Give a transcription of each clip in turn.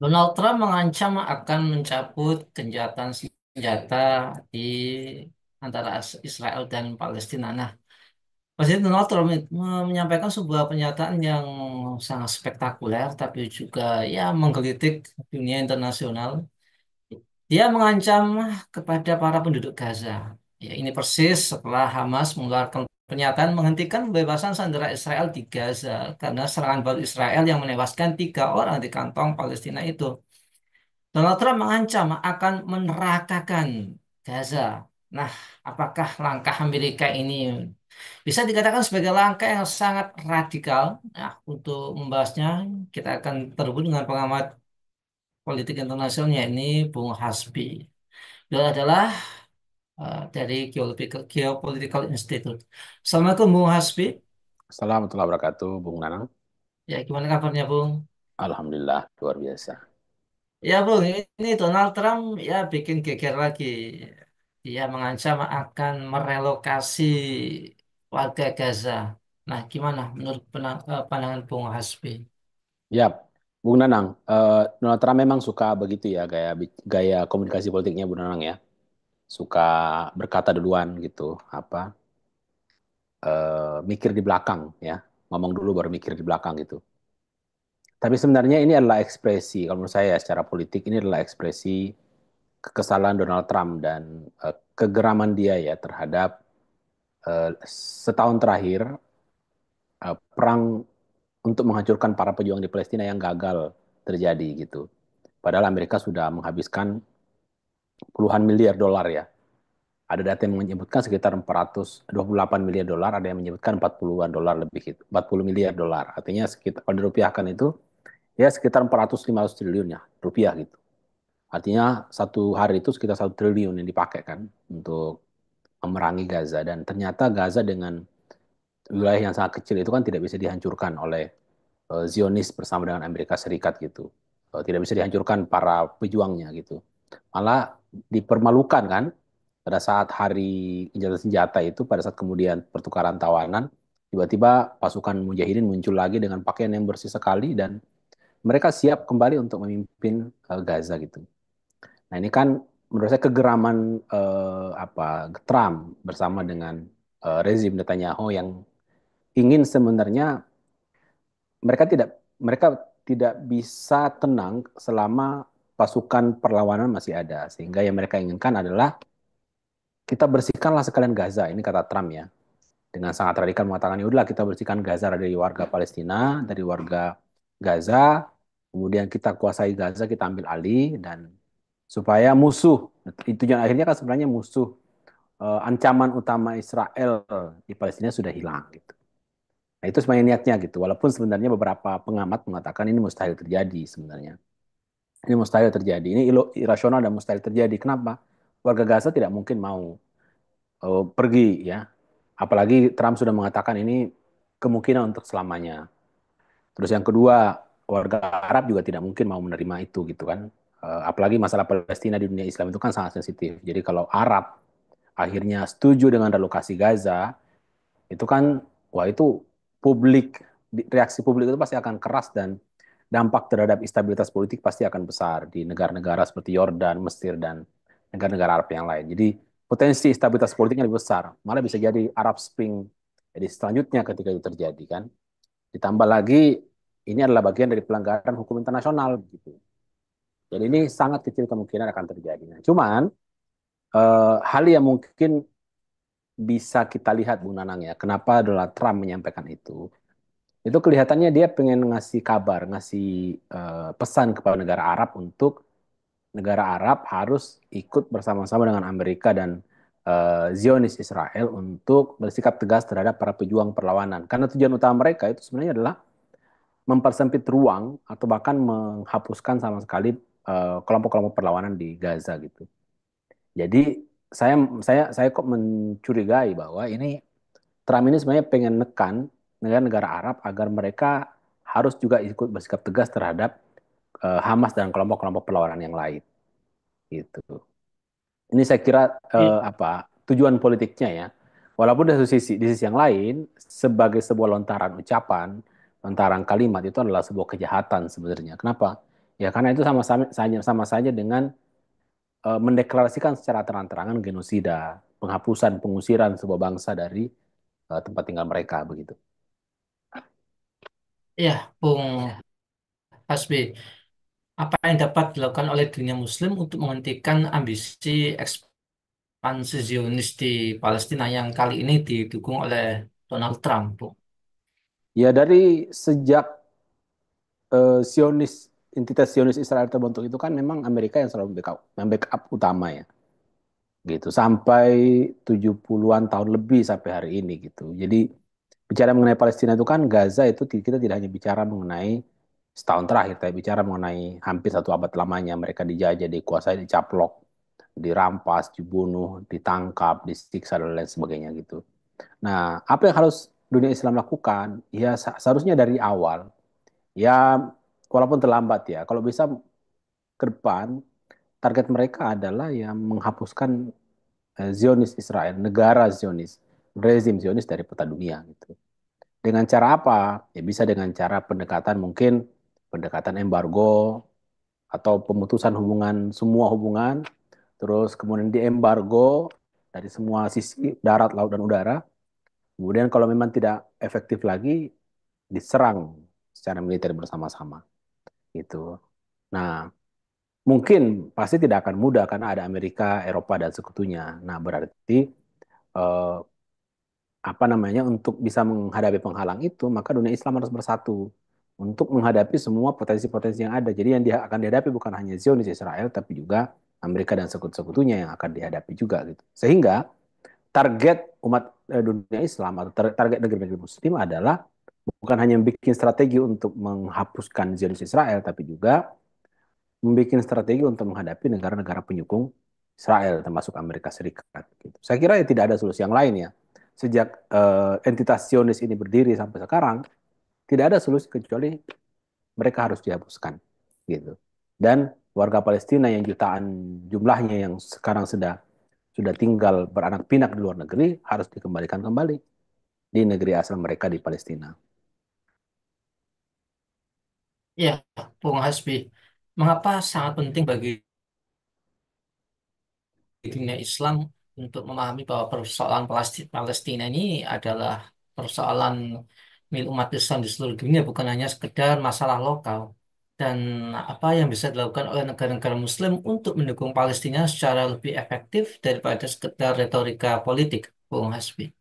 Donald Trump mengancam akan mencabut gencatan senjata di antara Israel dan Palestina. Nah, Presiden Donald Trump menyampaikan sebuah pernyataan yang sangat spektakuler, tapi juga ya menggelitik dunia internasional. Dia mengancam kepada para penduduk Gaza. Ya, ini persis setelah Hamas mengeluarkan pernyataan menghentikan pembebasan sandera Israel di Gaza karena serangan baru Israel yang menewaskan 3 orang di kantong Palestina itu. Donald Trump mengancam akan menerakakan Gaza. Nah, apakah langkah Amerika ini bisa dikatakan sebagai langkah yang sangat radikal? Nah, untuk membahasnya, kita akan terhubung dengan pengamat politik internasionalnya ini, Bung Hasbi. Beliau adalah dari Geopolitical Institute. Assalamualaikum, Bung Hasbi. Assalamualaikum warahmatullahi wabarakatuh, Bung Nanang. Ya, gimana kabarnya, Bung? Alhamdulillah, luar biasa. Ya, Bung, ini Donald Trump ya bikin geger lagi. Dia mengancam akan merelokasi warga Gaza. Nah, gimana menurut pandangan Bung Hasbi? Ya, Bung Nanang, Donald Trump memang suka begitu ya gaya komunikasi politiknya Bung Nanang ya. Suka berkata duluan gitu, mikir di belakang ya. Ngomong dulu baru mikir di belakang gitu. Tapi sebenarnya ini adalah ekspresi, kalau menurut saya secara politik ini adalah ekspresi kekesalan Donald Trump dan kegeraman dia ya terhadap setahun terakhir perang untuk menghancurkan para pejuang di Palestina yang gagal terjadi gitu. Padahal Amerika sudah menghabiskan puluhan miliar dolar ya. Ada data yang menyebutkan sekitar 428 miliar dolar, ada yang menyebutkan 40-an dolar lebih gitu. 40 miliar dolar. Artinya sekitar kalau dirupiahkan itu ya sekitar 400-500 triliun ya rupiah gitu. Artinya satu hari itu sekitar 1 triliun yang dipakai kan untuk memerangi Gaza dan ternyata Gaza dengan wilayah yang sangat kecil itu kan tidak bisa dihancurkan oleh Zionis bersama dengan Amerika Serikat gitu. Tidak bisa dihancurkan para pejuangnya gitu. Malah dipermalukan kan pada saat hari gencatan senjata itu, pada saat kemudian pertukaran tawanan, tiba-tiba pasukan Mujahidin muncul lagi dengan pakaian yang bersih sekali dan mereka siap kembali untuk memimpin Gaza gitu. Nah ini kan menurut saya kegeraman Trump bersama dengan rezim Netanyahu yang ingin sebenarnya mereka tidak bisa tenang selama pasukan perlawanan masih ada. Sehingga yang mereka inginkan adalah kita bersihkanlah sekalian Gaza. Ini kata Trump ya. Dengan sangat radikal mengatakan, ya udahlah kita bersihkan Gaza dari warga Palestina, dari warga Gaza. Kemudian kita kuasai Gaza, kita ambil alih dan supaya musuh, tujuan akhirnya kan sebenarnya musuh ancaman utama Israel di Palestina sudah hilang gitu. Nah, itu sebenarnya niatnya gitu. Walaupun sebenarnya beberapa pengamat mengatakan ini mustahil terjadi sebenarnya. Ini mustahil terjadi. Ini irasional dan mustahil terjadi. Kenapa? Warga Gaza tidak mungkin mau pergi ya. Apalagi Trump sudah mengatakan ini kemungkinan untuk selamanya. Terus yang kedua, warga Arab juga tidak mungkin mau menerima itu gitu kan. Apalagi masalah Palestina di dunia Islam itu kan sangat sensitif. Jadi kalau Arab akhirnya setuju dengan relokasi Gaza, itu kan wah itu publik reaksi publik itu pasti akan keras dan dampak terhadap stabilitas politik pasti akan besar di negara-negara seperti Yordan, Mesir dan negara-negara Arab yang lain. Jadi potensi stabilitas politiknya lebih besar. Malah bisa jadi Arab Spring. Jadi selanjutnya ketika itu terjadi kan. Ditambah lagi ini adalah bagian dari pelanggaran hukum internasional gitu. Jadi ini sangat kecil kemungkinan akan terjadi. Nah, cuman hal yang mungkin bisa kita lihat Bu Nanang ya, kenapa Donald Trump menyampaikan itu kelihatannya dia pengen ngasih kabar, ngasih pesan kepada negara Arab untuk negara Arab harus ikut bersama-sama dengan Amerika dan Zionis Israel untuk bersikap tegas terhadap para pejuang perlawanan. Karena tujuan utama mereka itu sebenarnya adalah mempersempit ruang atau bahkan menghapuskan sama sekali kelompok-kelompok perlawanan di Gaza gitu. Jadi saya kok mencurigai bahwa ini Trump ini sebenarnya pengen nekan negara-negara Arab agar mereka harus juga ikut bersikap tegas terhadap Hamas dan kelompok-kelompok perlawanan yang lain gitu. Ini saya kira Iya. tujuan politiknya ya. Walaupun di sisi yang lain sebagai sebuah lontaran ucapan, lontaran kalimat itu adalah sebuah kejahatan sebenarnya. Kenapa? Ya karena itu sama saja dengan mendeklarasikan secara terang-terangan genosida, penghapusan, pengusiran sebuah bangsa dari tempat tinggal mereka begitu. Ya, Bung Hasbi, apa yang dapat dilakukan oleh dunia Muslim untuk menghentikan ambisi ekspansi Zionis di Palestina yang kali ini didukung oleh Donald Trump, Bung? Ya dari sejak Zionis, entitas Zionis Israel terbentuk itu kan memang Amerika yang selalu backup utama ya, gitu. Sampai 70-an tahun lebih sampai hari ini gitu. Jadi bicara mengenai Palestina itu kan Gaza itu kita tidak hanya bicara mengenai setahun terakhir, tapi bicara mengenai hampir satu abad lamanya mereka dijajah, dikuasai, dicaplok, dirampas, dibunuh, ditangkap, disiksa dan lain sebagainya gitu. Nah, apa yang harus dunia Islam lakukan? Ya seharusnya dari awal. Ya walaupun terlambat ya. Kalau bisa ke depan target mereka adalah yang menghapuskan Zionis Israel, negara Zionis, rezim Zionis dari peta dunia gitu. Dengan cara apa? Ya bisa dengan cara pendekatan mungkin pendekatan embargo atau pemutusan hubungan semua hubungan, terus kemudian diembargo dari semua sisi darat, laut dan udara. Kemudian kalau memang tidak efektif lagi diserang secara militer bersama-sama gitu. Nah, mungkin pasti tidak akan mudah karena ada Amerika, Eropa dan sekutunya. Nah, berarti eh, apa namanya untuk bisa menghadapi penghalang itu maka dunia Islam harus bersatu untuk menghadapi semua potensi-potensi yang ada. Jadi yang dia akan dihadapi bukan hanya Zionis Israel tapi juga Amerika dan sekutu-sekutunya yang akan dihadapi juga gitu. Sehingga target umat dunia Islam atau target negeri-negeri Muslim adalah bukan hanya bikin strategi untuk menghapuskan Zionis Israel tapi juga membuat strategi untuk menghadapi negara-negara penyokong Israel, termasuk Amerika Serikat. Gitu. Saya kira ya tidak ada solusi yang lain ya. Sejak entitas Zionis ini berdiri sampai sekarang, tidak ada solusi kecuali mereka harus dihapuskan. Gitu. Dan warga Palestina yang jutaan jumlahnya yang sekarang sudah tinggal beranak pinak di luar negeri harus dikembalikan kembali di negeri asal mereka di Palestina. Ya, Bung Hasbi, mengapa sangat penting bagi dunia Islam untuk memahami bahwa persoalan Palestina ini adalah persoalan milik umat Islam di seluruh dunia, bukan hanya sekedar masalah lokal. Dan apa yang bisa dilakukan oleh negara-negara Muslim untuk mendukung Palestina secara lebih efektif daripada sekedar retorika politik, Bung Hasbi.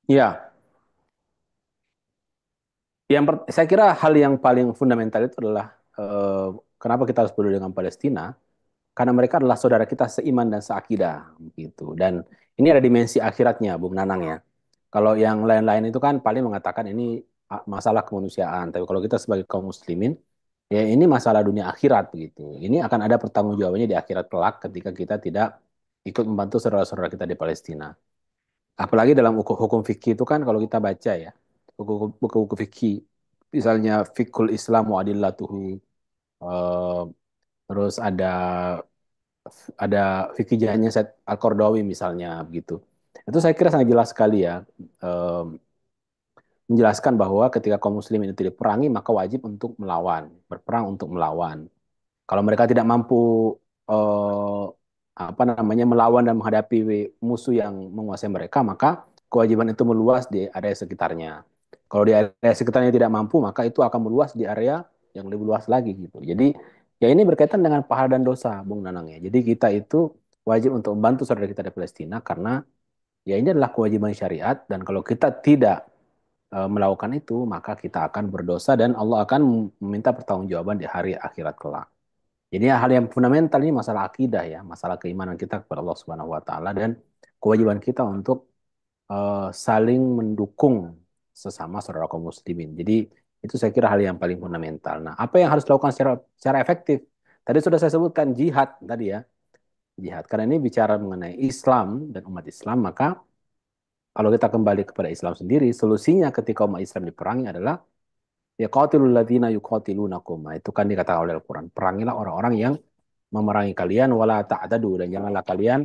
Ya, saya kira hal yang paling fundamental itu adalah kenapa kita harus peduli dengan Palestina, karena mereka adalah saudara kita seiman dan seakidah gitu. Dan ini ada dimensi akhiratnya, Bung Nanang ya. Kalau yang lain-lain itu kan paling mengatakan ini masalah kemanusiaan, tapi kalau kita sebagai kaum muslimin, ya ini masalah dunia akhirat begitu. Ini akan ada pertanggungjawabannya di akhirat kelak ketika kita tidak ikut membantu saudara-saudara kita di Palestina. Apalagi dalam hukum fikih itu kan kalau kita baca ya, buku-buku fikih, misalnya Fiqhul Islam wa Adillatuhu, eh, terus ada fikih jahannya Said Al-Qardawi misalnya begitu. Itu saya kira sangat jelas sekali ya, eh, menjelaskan bahwa ketika kaum muslimin itu diperangi maka wajib untuk melawan, berperang untuk melawan. Kalau mereka tidak mampu eh, apa namanya melawan dan menghadapi musuh yang menguasai mereka, maka kewajiban itu meluas di area sekitarnya. Kalau di area sekitarnya tidak mampu, maka itu akan meluas di area yang lebih luas lagi gitu. Jadi ya ini berkaitan dengan pahala dan dosa, Bung Nanang ya. Jadi kita itu wajib untuk membantu saudara kita di Palestina karena ya ini adalah kewajiban syariat dan kalau kita tidak melakukan itu, maka kita akan berdosa dan Allah akan meminta pertanggungjawaban di hari akhirat kelak. Jadi hal yang fundamental ini masalah akidah ya, masalah keimanan kita kepada Allah Subhanahu wa taala dan kewajiban kita untuk saling mendukung sesama saudara kaum muslimin. Jadi itu saya kira hal yang paling fundamental. Nah, apa yang harus dilakukan secara efektif? Tadi sudah saya sebutkan jihad tadi ya, jihad. Karena ini bicara mengenai Islam dan umat Islam, maka kalau kita kembali kepada Islam sendiri, solusinya ketika umat Islam diperangi adalah ya qatilul ladzina yuqatilunakum. Nah, itu kan dikatakan oleh Al-Qur'an. Perangilah orang-orang yang memerangi kalian wala ta'tadu dan janganlah kalian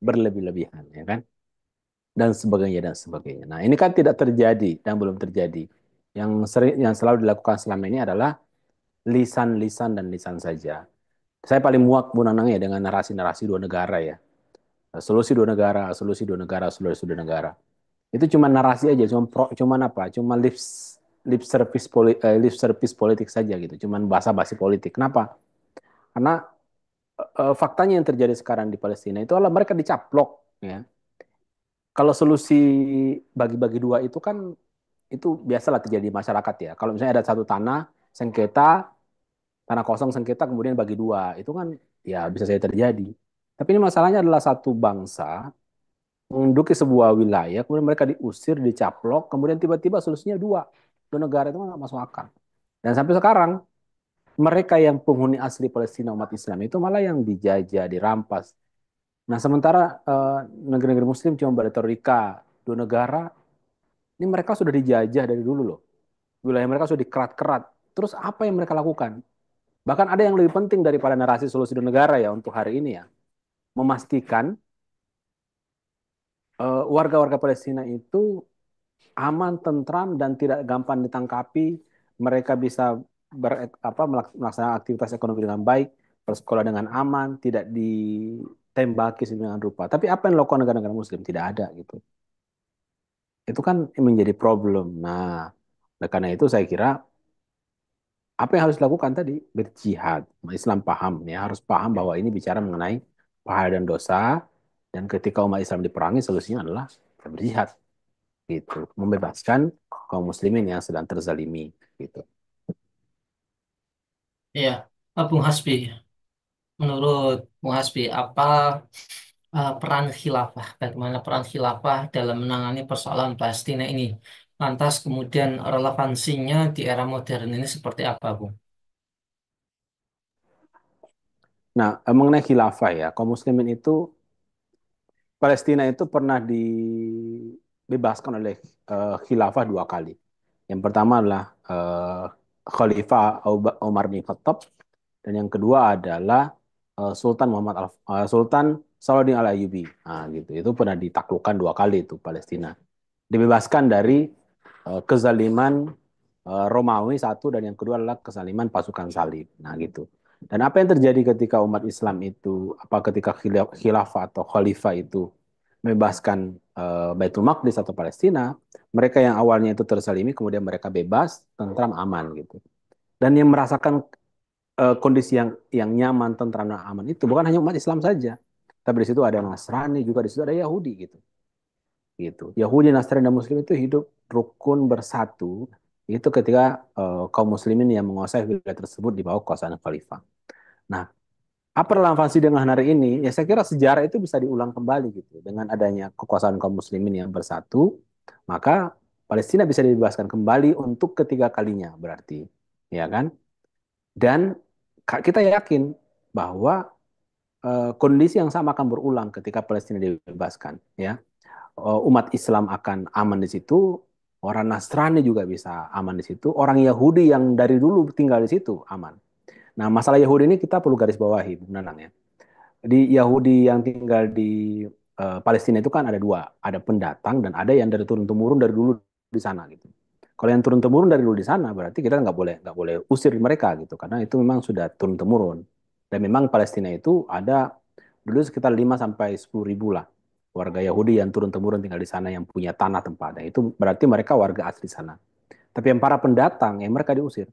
berlebih-lebihan ya kan dan sebagainya dan sebagainya. Nah, ini kan tidak terjadi dan belum terjadi. Yang sering yang selalu dilakukan selama ini adalah lisan-lisan dan lisan saja. Saya paling muak Bu Nanang ya dengan narasi-narasi dua negara ya. Solusi dua negara, solusi dua negara, solusi dua negara. Itu cuma narasi aja, cuman apa? Cuma lip service politik saja gitu. Cuman basa-basi politik. Kenapa? Karena faktanya yang terjadi sekarang di Palestina itu adalah mereka dicaplok ya. Kalau solusi bagi-bagi dua itu kan itu biasalah terjadi di masyarakat ya. Kalau misalnya ada satu sengketa, tanah kosong sengketa kemudian bagi dua, itu kan ya bisa saja terjadi. Tapi ini masalahnya adalah satu bangsa menduduki sebuah wilayah, kemudian mereka diusir, dicaplok, kemudian tiba-tiba solusinya dua. Dua negara itu nggak masuk akal. Dan sampai sekarang, mereka yang penghuni asli Palestina umat Islam itu malah yang dijajah, dirampas. Nah, sementara negeri-negeri Muslim cuma berretorika dua negara, ini mereka sudah dijajah dari dulu loh. Wilayah mereka sudah dikerat-kerat. Terus apa yang mereka lakukan? Bahkan ada yang lebih penting daripada narasi solusi dua negara ya untuk hari ini ya. Memastikan warga-warga Palestina itu aman, tentram, dan tidak gampang ditangkapi. Mereka bisa melaksanakan aktivitas ekonomi dengan baik, bersekolah dengan aman, tidak ditembaki sedemikian rupa. Tapi apa yang dilakukan negara-negara Muslim? Tidak ada gitu. Itu kan menjadi problem. Nah, oleh karena itu saya kira apa yang harus dilakukan tadi? Berjihad. Islam paham ya, harus paham bahwa ini bicara mengenai pahala dan dosa. Dan ketika umat Islam diperangi, solusinya adalah berjihad gitu, membebaskan kaum muslimin yang sedang terzalimi gitu. Iya, Bung Hasbi, menurut Bung Hasbi, apa peran khilafah? Bagaimana peran khilafah dalam menangani persoalan Palestina ini? Lantas kemudian relevansinya di era modern ini seperti apa, Bung? Nah, mengenai khilafah ya, kaum muslimin itu Palestina itu pernah dibebaskan oleh khilafah dua kali. Yang pertama adalah Khalifah Umar bin Khattab dan yang kedua adalah Sultan Salahuddin Al-Ayyubi. Nah, gitu. Itu pernah ditaklukkan dua kali itu Palestina. Dibebaskan dari kezaliman Romawi satu dan yang kedua adalah kezaliman pasukan salib. Nah, gitu. Dan apa yang terjadi ketika umat Islam itu, apa ketika khilafah atau khalifah itu membebaskan Baitul Maqdis atau Palestina, mereka yang awalnya itu tersalimi kemudian mereka bebas, tentram, aman gitu. Dan yang merasakan kondisi yang nyaman, tentram, dan aman itu bukan hanya umat Islam saja, tapi di situ ada Nasrani juga, di situ ada Yahudi gitu. Gitu. Yahudi, Nasrani, dan Muslim itu hidup rukun bersatu itu ketika kaum muslimin yang menguasai wilayah tersebut di bawah kekuasaan khalifah. Nah, apa relevansi dengan hari ini? Ya saya kira sejarah itu bisa diulang kembali gitu. Dengan adanya kekuasaan kaum muslimin yang bersatu, maka Palestina bisa dibebaskan kembali untuk ketiga kalinya berarti. Ya kan? Dan kita yakin bahwa kondisi yang sama akan berulang ketika Palestina dibebaskan, ya. Umat Islam akan aman di situ, orang Nasrani juga bisa aman di situ, orang Yahudi yang dari dulu tinggal di situ aman. Nah, masalah Yahudi ini kita perlu garis bawahi, Bu Nanang ya. Di Yahudi yang tinggal di Palestina itu kan ada dua, ada pendatang dan ada yang dari turun temurun dari dulu di sana gitu. Kalau yang turun temurun dari dulu di sana berarti kita nggak boleh usir mereka gitu karena itu memang sudah turun temurun. Dan memang Palestina itu ada dulu sekitar 5 sampai 10 ribu lah warga Yahudi yang turun temurun tinggal di sana yang punya tanah tempatnya. Itu berarti mereka warga asli sana. Tapi yang para pendatang yang mereka diusir,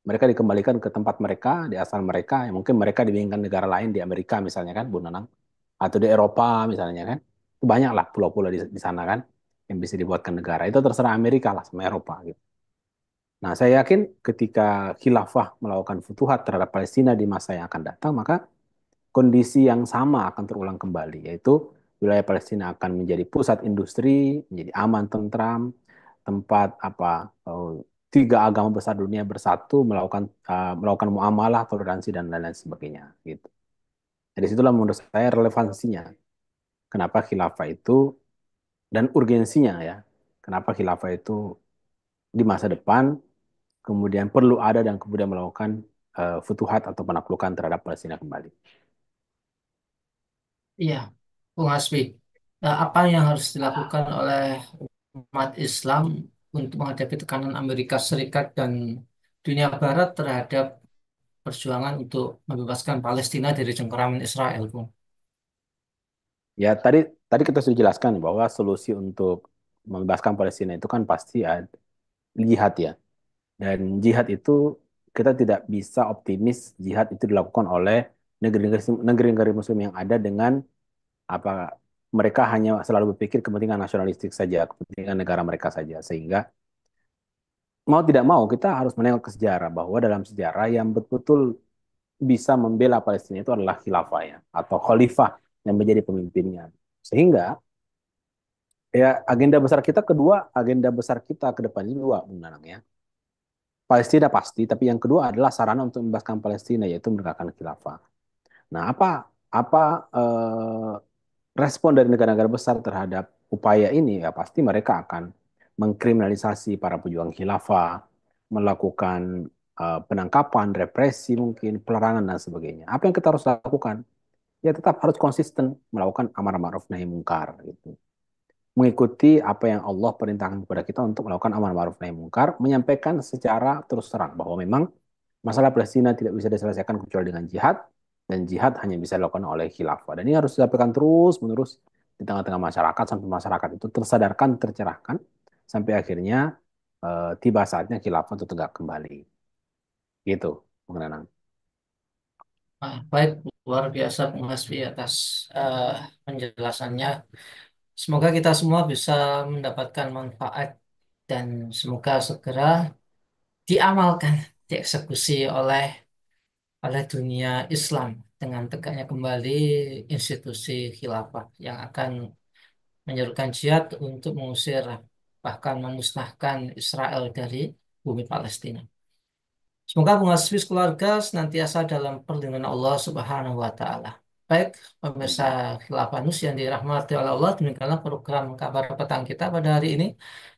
mereka dikembalikan ke tempat mereka, di asal mereka, yang mungkin mereka dibandingkan negara lain di Amerika misalnya kan, Bu Nanang, atau di Eropa misalnya kan. Itu banyak lah pulau-pulau di sana kan, yang bisa dibuatkan negara. Itu terserah Amerika lah sama Eropa gitu. Nah, saya yakin ketika khilafah melakukan futuhat terhadap Palestina di masa yang akan datang, maka kondisi yang sama akan terulang kembali, yaitu wilayah Palestina akan menjadi pusat industri, menjadi aman, tentram, tempat tiga agama besar dunia bersatu melakukan muamalah, toleransi dan lain-lain sebagainya. Gitu. Jadi situlah menurut saya relevansinya. Kenapa khilafah itu dan urgensinya ya. Kenapa khilafah itu di masa depan kemudian perlu ada dan kemudian melakukan futuhat atau penaklukan terhadap Palestina kembali. Iya, Bung Hasbi. Apa yang harus dilakukan oleh umat Islam untuk menghadapi tekanan Amerika Serikat dan dunia Barat terhadap perjuangan untuk membebaskan Palestina dari cengkeraman Israel, Bung. Ya, tadi kita sudah jelaskan bahwa solusi untuk membebaskan Palestina itu kan pasti ada jihad ya. Dan jihad itu kita tidak bisa optimis jihad itu dilakukan oleh negeri-negeri Muslim yang ada dengan apa mereka hanya selalu berpikir kepentingan nasionalistik saja, kepentingan negara mereka saja. Sehingga mau tidak mau kita harus menengok ke sejarah bahwa dalam sejarah yang betul-betul bisa membela Palestina itu adalah khilafah ya atau khalifah yang menjadi pemimpinnya. Sehingga ya agenda besar kita kedua, agenda besar kita ke depannya dua, Bung Nanang ya. Palestina pasti, tapi yang kedua adalah sarana untuk membebaskan Palestina yaitu menegakkan khilafah. Nah, apa respon dari negara-negara besar terhadap upaya ini? Ya pasti mereka akan mengkriminalisasi para pejuang khilafah, melakukan penangkapan, represi mungkin, pelarangan dan sebagainya. Apa yang kita harus lakukan? Ya tetap harus konsisten melakukan amar ma'ruf nahi mungkar gitu. Mengikuti apa yang Allah perintahkan kepada kita untuk melakukan amar ma'ruf nahi mungkar, menyampaikan secara terus terang bahwa memang masalah Palestina tidak bisa diselesaikan kecuali dengan jihad, dan jihad hanya bisa dilakukan oleh khilafah. Dan ini harus disampaikan terus-menerus di tengah-tengah masyarakat sampai masyarakat itu tersadarkan, tercerahkan, sampai akhirnya tiba saatnya khilafah itu tegak kembali. Gitu, Bung Nanang. Nah, baik, luar biasa Bung Hasbi atas eh, penjelasannya. Semoga kita semua bisa mendapatkan manfaat dan semoga segera diamalkan, dieksekusi oleh dunia Islam dengan tegaknya kembali institusi khilafah yang akan menyerukan jihad untuk mengusir bahkan memusnahkan Israel dari bumi Palestina. Semoga Bung Hasbi keluarga senantiasa dalam perlindungan Allah Subhanahu wa taala. Baik, pemirsa Amin. Khilafah Nus yang dirahmati oleh Allah, demikianlah program kabar petang kita pada hari ini.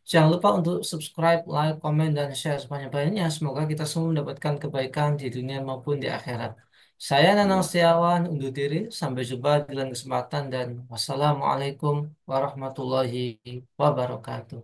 Jangan lupa untuk subscribe, like, komen, dan share sebanyak-banyaknya. Semoga kita semua mendapatkan kebaikan di dunia maupun di akhirat. Saya Nanang Amin. Setiawan undur diri. Sampai jumpa di lain kesempatan dan wassalamualaikum warahmatullahi wabarakatuh.